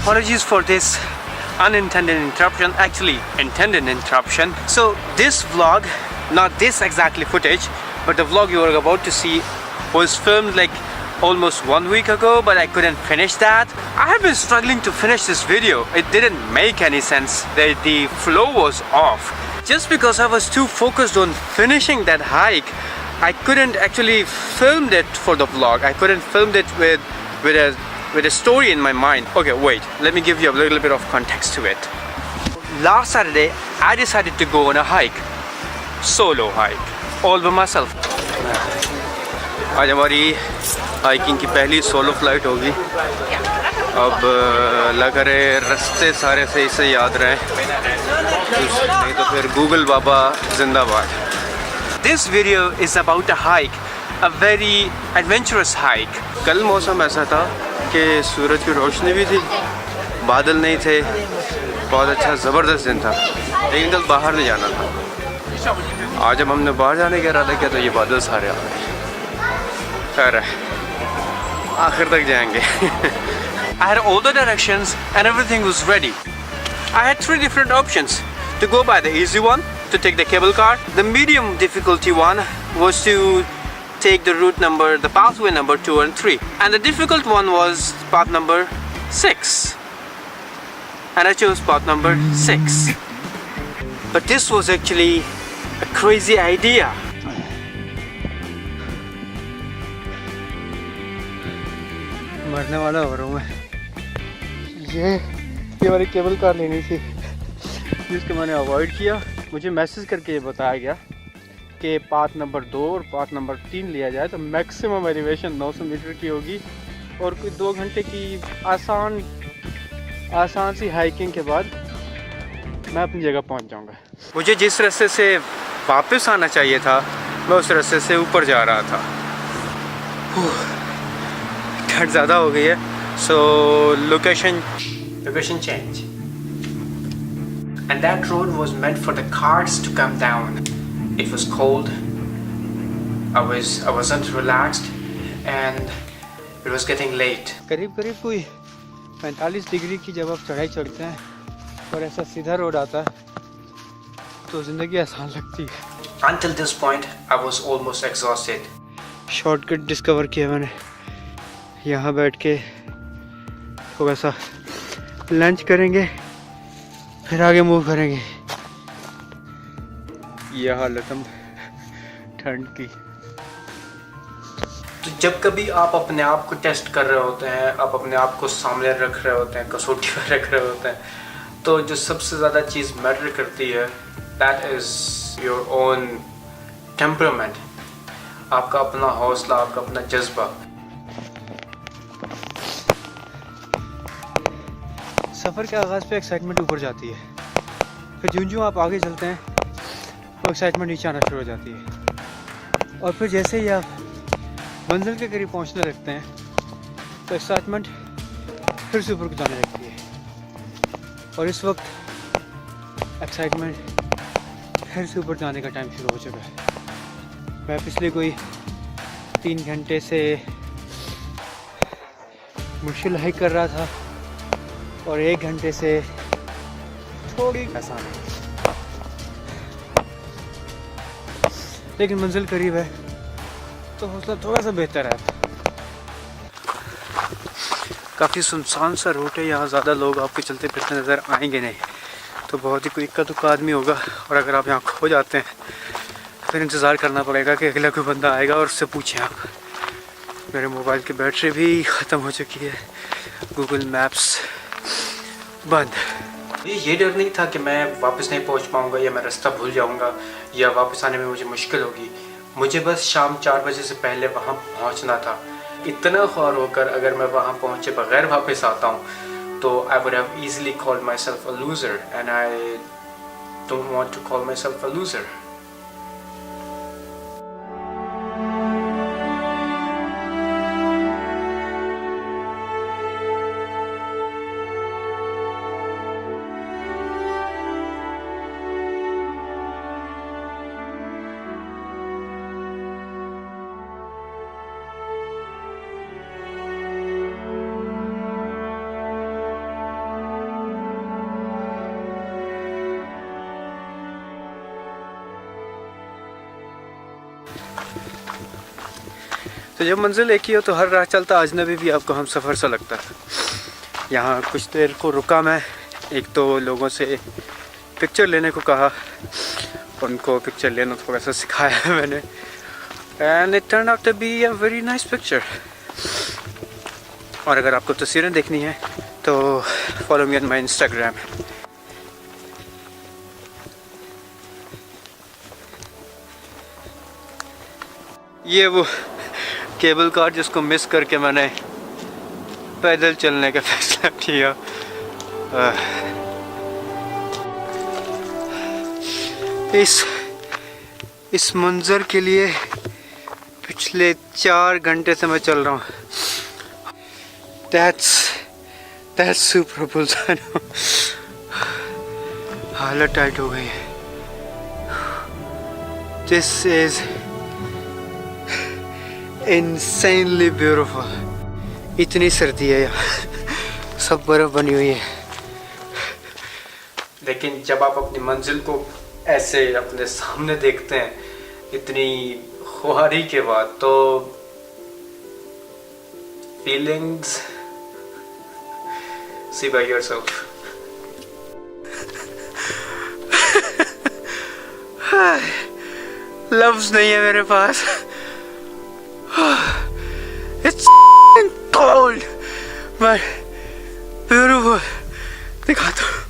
apologies for this unintended interruption, actually intended interruption. So this vlog, not this exactly footage, but the vlog you are about to see was filmed like almost 1 week ago, but I couldn't finish that. I have been struggling to finish this video. It didn't make any sense. The flow was off. Just because I was too focused on finishing that hike, I couldn't actually film it for the vlog. I couldn't film it with a story in my mind. Okay, wait, let me give you a little bit of context to it. Last Saturday, I decided to go on a hike, solo hike, all by myself. आज हमारी hiking की पहली solo flight होगी. अब लग करे रास्ते सारे सही से याद रहे, नहीं तो फिर गूगल बाबा जिंदाबाद. This video is about a hike, a very adventurous hike. कल मौसम ऐसा था कि सूरज की रोशनी भी थी, बादल नहीं थे, बहुत अच्छा ज़बरदस्त दिन था, लेकिन कल बाहर नहीं जाना था. आज जब हमने बाहर जाने का इरादा किया तो ये बादल सारे आ गए. खैर आखिर तक जाएंगे. I had all the directions and everything was ready. I had 3 different options: to go by the easy one, to take the cable car. The medium difficulty one was to take the route number, the pathway number 2 and 3. And the difficult one was path number 6. And I chose path number 6. But this was actually a crazy idea. मरने वाला हो रहा हूँ मैं. ये वाली cable car लेनी थी, जिसको मैंने अवॉइड किया. मुझे मैसेज करके ये बताया गया कि पाथ नंबर 2 और पाथ नंबर 3 लिया जाए तो मैक्सिमम एलिवेशन 900 मीटर की होगी और कोई 2 घंटे की आसान सी हाइकिंग के बाद मैं अपनी जगह पहुंच जाऊंगा. मुझे जिस रास्ते से वापस आना चाहिए था, मैं उस रास्ते से ऊपर जा रहा था. ठंड ज़्यादा हो गई है, सो location change. And that road was meant for the cars to come down. It was cold. I wasn't relaxed, and it was getting late. करीब कोई 45 डिग्री की जब आप चढ़ाई चढ़ते हैं और ऐसा सीधा रोड आता है तो ज़िंदगी आसान लगती है. Until this point, I was almost exhausted. Shortcut discover किया मैंने. यहाँ बैठ के थोड़ा सा लंच करेंगे, फिर आगे मूव करेंगे. यह हालत हम ठंड की. तो जब कभी आप अपने आप को टेस्ट कर रहे होते हैं, आप अपने आप को सामने रख रहे होते हैं, कसौटी पर रख रहे होते हैं, तो जो सबसे ज़्यादा चीज़ मैटर करती है, that is your own temperament. आपका अपना हौसला, आपका अपना जज्बा. सफ़र के आगाज़ पे एक्साइटमेंट ऊपर जाती है, फिर जूं आप आगे चलते हैं तो एक्साइटमेंट नीचे आना शुरू हो जाती है, और फिर जैसे ही आप मंजिल के करीब पहुंचने लगते हैं तो एक्साइटमेंट फिर से ऊपर जाने लगती है. और इस वक्त एक्साइटमेंट फिर से ऊपर जाने का टाइम शुरू हो चुका है. मैं पिछले कोई 3 घंटे से मुश्किल हाइक कर रहा था और 1 घंटे से थोड़ी आसान है, लेकिन मंजिल करीब है तो हौसला थोड़ा सा बेहतर है. काफ़ी सुनसान सा रूट है, यहाँ ज़्यादा लोग आपके चलते फिरते नज़र आएंगे नहीं, तो बहुत ही कोई इक्का दुक्का आदमी होगा. और अगर आप यहाँ खो जाते हैं फिर इंतज़ार करना पड़ेगा कि अगला कोई बंदा आएगा और उससे पूछें आप. मेरे मोबाइल की बैटरी भी ख़त्म हो चुकी है, गूगल मैप्स बंद. ये डर नहीं था कि मैं वापस नहीं पहुंच पाऊंगा या मैं रास्ता भूल जाऊंगा या वापस आने में मुझे मुश्किल होगी. मुझे बस शाम 4 बजे से पहले वहां पहुंचना था. इतना ख्वार होकर अगर मैं वहां पहुंचे बगैर वापस आता हूं तो I would have easily called myself a loser, and I don't want to call myself a loser. तो जब मंजिल एक ही हो तो हर राह चलता अजनबी भी आपको हम सफ़र सा लगता है। यहाँ कुछ देर को रुका मैं, एक तो लोगों से पिक्चर लेने को कहा, उनको पिक्चर लेना थोड़ा सा सिखाया मैंने, and it turn out to be a very nice picture. और अगर आपको तस्वीरें देखनी है तो follow me on my Instagram. ये वो केबल कार जिसको मिस करके मैंने पैदल चलने का फैसला किया। इस मंजर के लिए पिछले 4 घंटे से मैं चल रहा हूँ। That's super bullshit। हालत टाइट हो गई है। This is insanely beautiful। इतनी सर्दी है यहाँ, सब बर्फ बनी हुई है। लेकिन जब आप अपनी मंजिल को ऐसे अपने सामने देखते हैं इतनी खुहारी के बाद, तो फीलिंग्स see by yourself। लफ्ज़ नहीं है मेरे पास। It's cold but beautiful। दिखाता हूँ।